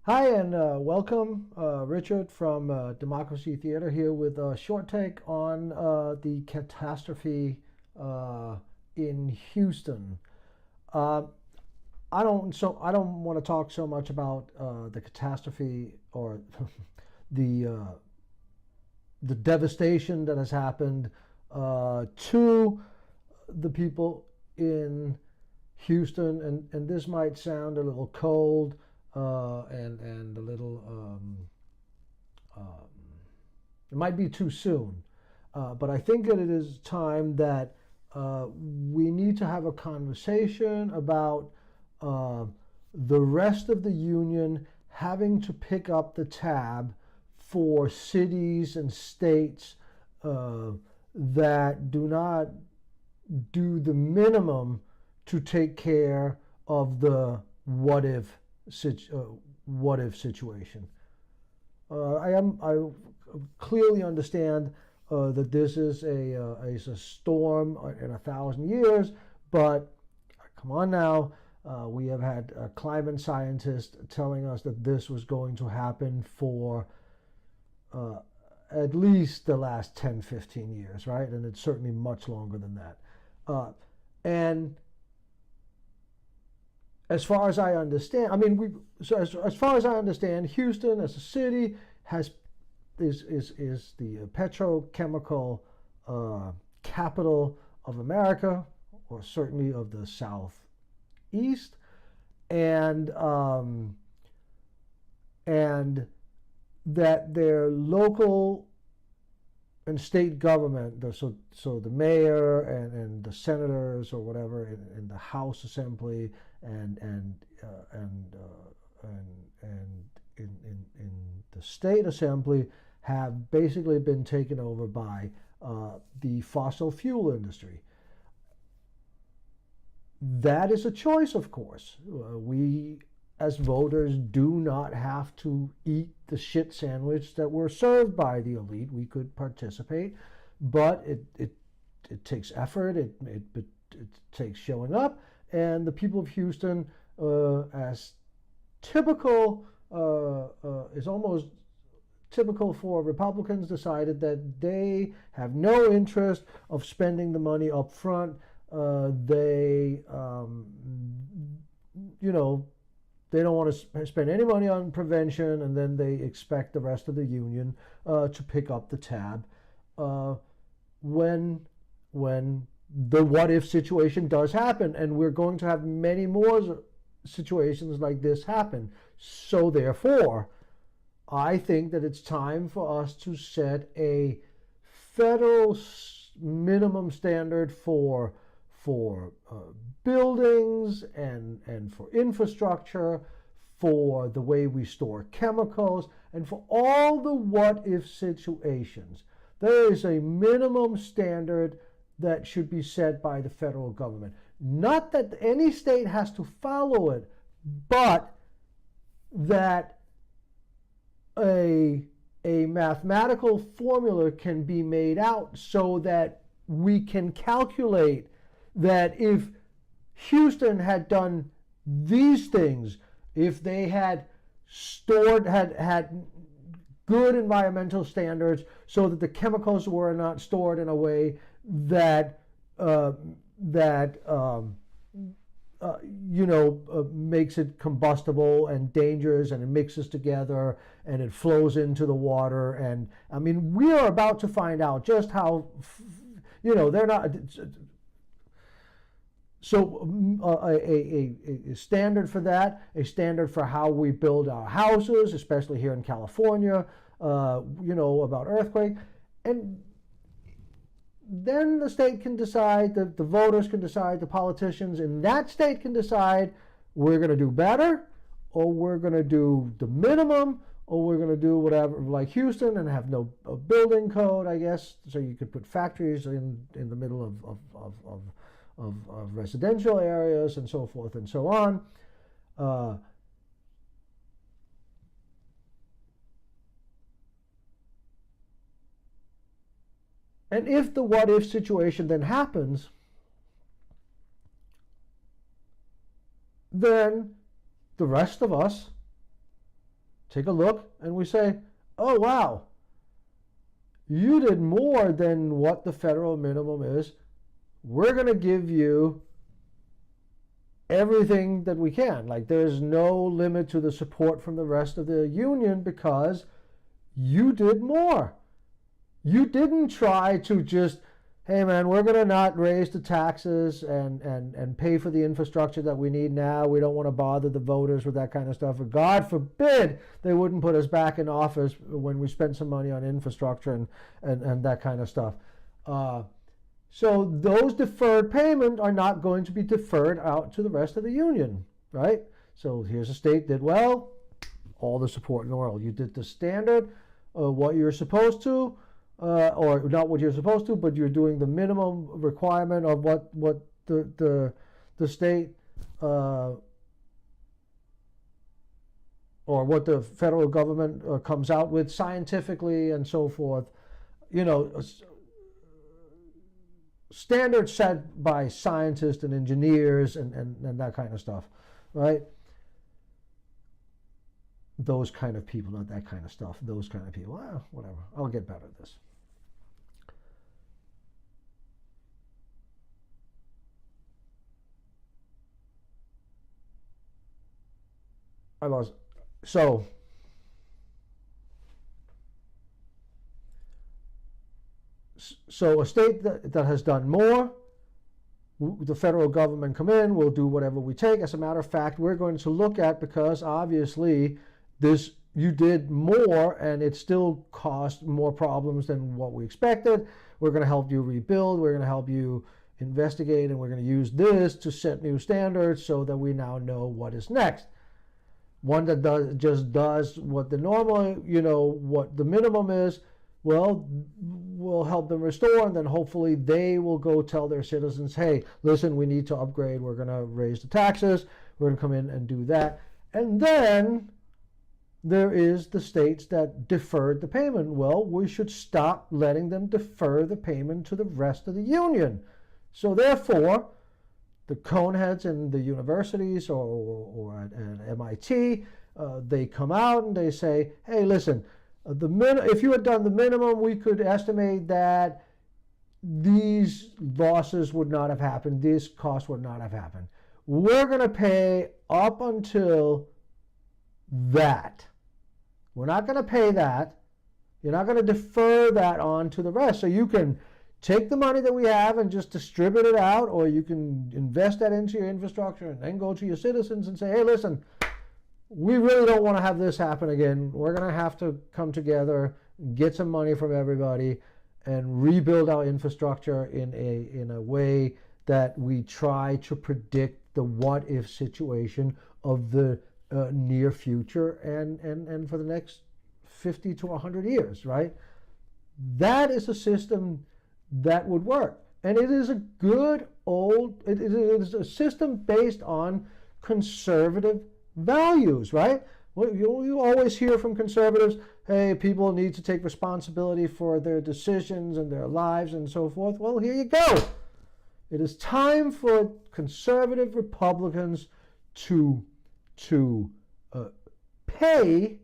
Hi, and welcome, Richard from Democracy Theater here with a short take on the catastrophe in Houston. Uh, I don't want to talk so much about the catastrophe or the uh, the devastation that has happened to the people in Houston, and this might sound a little cold and a little it might be too soon, but I think that it is time that we need to have a conversation about uh, the rest of the union having to pick up the tab for cities and states uh, that do not do the minimum to take care of the what if situation. I clearly understand that this is a storm in 1,000 years, but come on now. We have had climate scientists telling us that this was going to happen for uh, at least the last 10, 15 years, right? And it's certainly much longer than that. Uh, and as far as I understand, I mean, as far as I understand, Houston as a city has is the petrochemical capital of America, or certainly of the Southeast, and and that their local and state government, so the mayor and the senators or whatever in the House Assembly and in the state assembly have basically been taken over by the fossil fuel industry. That is a choice, of course. We as voters do not have to eat the shit sandwich that we're served by the elite. We could participate, but it takes effort. It takes showing up, and the people of Houston, as typical, is almost typical for Republicans, decided that they have no interest of spending the money up front. They, you know, they don't want to spend any money on prevention, and then they expect the rest of the union to pick up the tab uh, when when the what if situation does happen, and we're going to have many more situations like this happen. So therefore, I think that it's time for us to set a federal minimum standard for buildings and for infrastructure, for the way we store chemicals, and for all the what if situations. There is a minimum standard that should be set by the federal government. Not that any state has to follow it, but that a mathematical formula can be made out so that we can calculate that if Houston had done these things, if they had had good environmental standards so that the chemicals were not stored in a way that that makes it combustible and dangerous, and it mixes together and it flows into the water. And I mean, we are about to find out just how, they're not. So a standard for that, a standard for how we build our houses, especially here in California, about earthquake. And then the state can decide, the voters can decide, the politicians in that state can decide, we're going to do better, or we're going to do the minimum, or we're going to do whatever, like Houston, and have no building code, I guess, so you could put factories in the middle of residential areas and so forth and so on. And if the what if situation then happens, then the rest of us take a look and we say, oh, wow, you did more than what the federal minimum is. We're going to give you everything that we can. Like, there's no limit to the support from the rest of the union because you did more. You didn't try to just, hey man, we're going to not raise the taxes and pay for the infrastructure that we need now. We don't want to bother the voters with that kind of stuff. Or God forbid they wouldn't put us back in office when we spent some money on infrastructure and that kind of stuff. So those deferred payments are not going to be deferred out to the rest of the union, right? So here's a state did well, all the support in the world. You did the standard, what you're supposed to, or not what you're supposed to, but you're doing the minimum requirement of what the state or what the federal government comes out with scientifically and so forth. You know, standards set by scientists and engineers and that kind of stuff, right? Those kind of people, not that kind of stuff, those kind of people. Well, whatever, I'll get better at this. I lost. So a state that has done more, the federal government come in, we'll do whatever we take. As a matter of fact, we're going to look at, because obviously this, you did more and it still caused more problems than what we expected. We're going to help you rebuild. We're going to help you investigate, and we're going to use this to set new standards so that we now know what is next. One that does what the normal, what the minimum is, well, we'll help them restore, and then hopefully they will go tell their citizens, hey, listen, we need to upgrade. We're going to raise the taxes. We're going to come in and do that. And then there is the states that deferred the payment. Well, we should stop letting them defer the payment to the rest of the union. So therefore, the coneheads in the universities or at MIT, they come out and they say, hey, listen, if you had done the minimum, we could estimate that these losses would not have happened, these costs would not have happened. We're going to pay up until that. We're not going to pay that. You're not going to defer that on to the rest. So you can take the money that we have and just distribute it out, or you can invest that into your infrastructure and then go to your citizens and say, hey, listen, we really don't want to have this happen again. We're going to have to come together, get some money from everybody, and rebuild our infrastructure in a way that we try to predict the what-if situation of the near future and for the next 50 to 100 years, right? That is a system that would work. And it is a good it is a system based on conservative values, right? Well, you always hear from conservatives, hey, people need to take responsibility for their decisions and their lives and so forth. Well, here you go. It is time for conservative Republicans to pay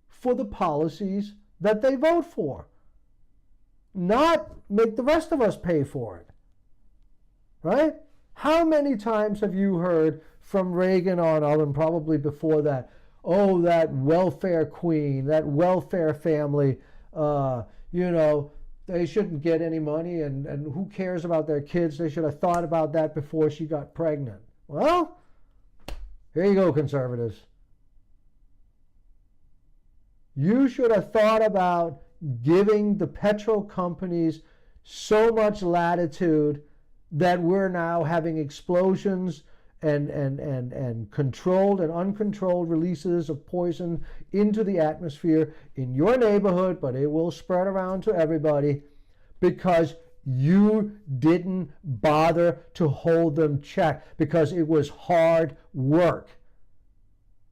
for the policies that they vote for, not make the rest of us pay for it, right? How many times have you heard from Reagan on up, and probably before that, oh, that welfare queen, that welfare family, they shouldn't get any money, and who cares about their kids? They should have thought about that before she got pregnant. Well, here you go, conservatives. You should have thought about giving the petrol companies so much latitude that we're now having explosions and controlled and uncontrolled releases of poison into the atmosphere in your neighborhood, but it will spread around to everybody because you didn't bother to hold them checked, because it was hard work,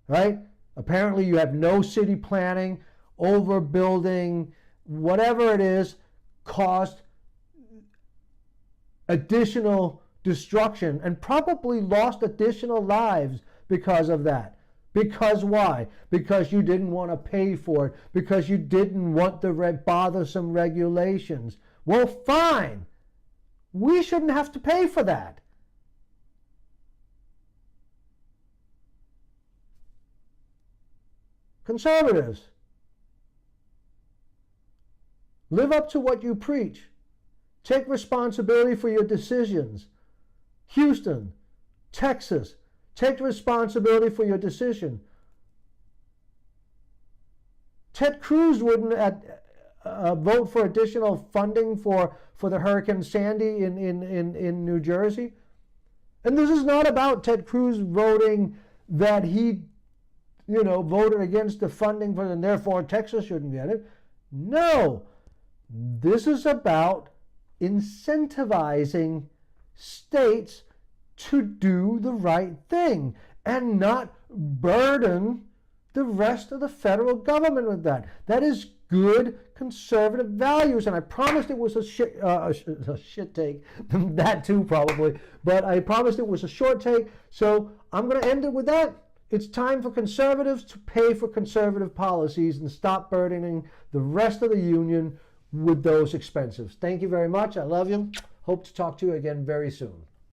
right? Apparently you have no city planning, overbuilding, whatever it is, caused additional destruction and probably lost additional lives because of that. Because why? Because you didn't want to pay for it. Because you didn't want the bothersome regulations. Well, fine. We shouldn't have to pay for that. Conservatives, live up to what you preach. Take responsibility for your decisions. Houston, Texas, take responsibility for your decision. Ted Cruz wouldn't vote for additional funding for the Hurricane Sandy in New Jersey. And this is not about Ted Cruz voting that he, voted against the funding for, and therefore Texas shouldn't get it. No, this is about incentivizing states to do the right thing and not burden the rest of the federal government with that. That is good conservative values, and I promised it was a shit take, that too probably, but I promised it was a short take, so I'm going to end it with that. It's time for conservatives to pay for conservative policies and stop burdening the rest of the union with those expenses. Thank you very much. I love you. Hope to talk to you again very soon.